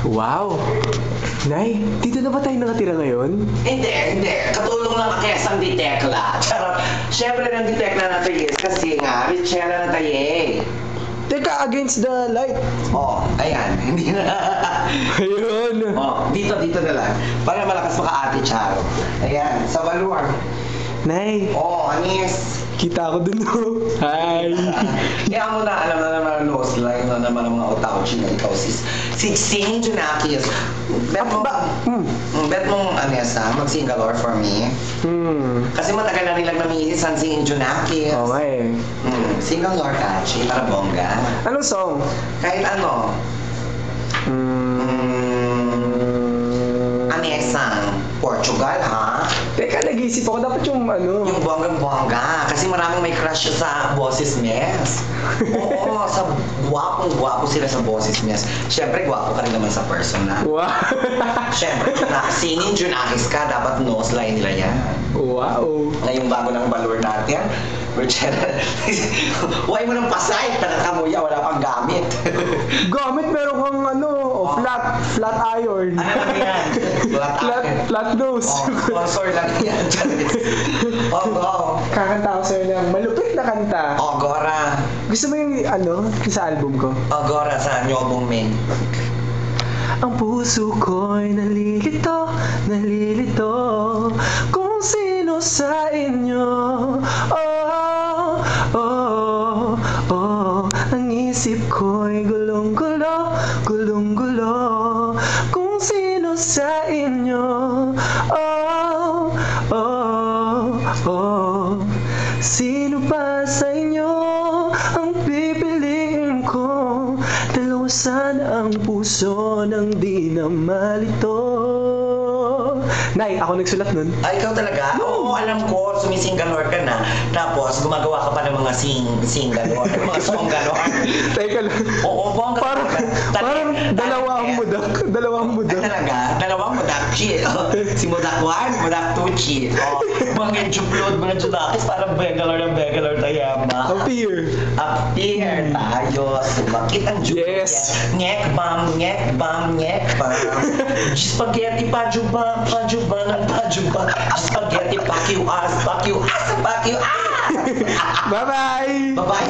Wow! Nay, dito na ba tayo nakatira ngayon? Hindi. Katulong lang kesang di tekla. Charot. Siyempre ng di tekla na tayo kasi nga, Richella na tayo eh. Teka, against the light. Oh, ayan. Hindi na. Ayun. Oh, dito na lang. Para malakas maka-ate Charo. Ayan, sa Balur. Nay, Oh, anis. kita ako dun. Hi! Kaya mo na, alam na naman ang nose line na naman ang mga otauchi na ikaw si Sing Junakis. Bet mo, bet mong Anessa, mag-singalore for me. Kasi matagal na nilang namiisis ang Sing Junakis. Oo nga eh. Singalore ka, Chi, para bongga. Anong song? Kahit ano, Anessa, Portugal, ha? Teka, nag-iisip ako. Dapat yung ano... Yung bonggang-bongga. Kasi maraming may crush siya sa boses Mes. Oo, sa gwapong-gwapo sila sa boses Mes. Siyempre, gwapo ka rin naman sa personal. Wow! Siyempre, singing Junakis ka, dapat nose line nila yan. Wow! Ngayong bago ng balur natin, Richella, huwag mo ng pasay, nakakamuya, wala pang gamit. Gamit meron kang ano, flat iron. Ano lang yan? Flat nose. Sponsor lang yan. Go. Kakanta ako sa'yo ng malupit na kanta. Gora. Gusto mo yung ano, yung sa album ko? Gora sa Nyobong Ming. Ang puso ko'y nalilito kung sino sa inyo. Ang isip ko'y gulong-gulo kung sino sa inyo. Sino pa sa inyo ang pipiliin ko? Dalawa sana ang puso ng di na malito. Nay, ako nagsulat nun. Ay, ikaw talaga? Oo, alam ko, sumisingalor ka na. Tapos, gumagawa ka pa ng mga singalor, mga songgalor. Teka lang. Oo, bongga. Parang dalawang mudak. Ay, talaga? Dalawang mudak, chi. Si Mudak 1, Mudak 2, chi. Mga juplod, mga judakis, parang begalor tayama. Up here. Up here tayo. Sumakit ang juplod. Yes. Nyek bam. Spaghetti pajubang. Spaghetti pakiwas. Bye-bye! Bye-bye.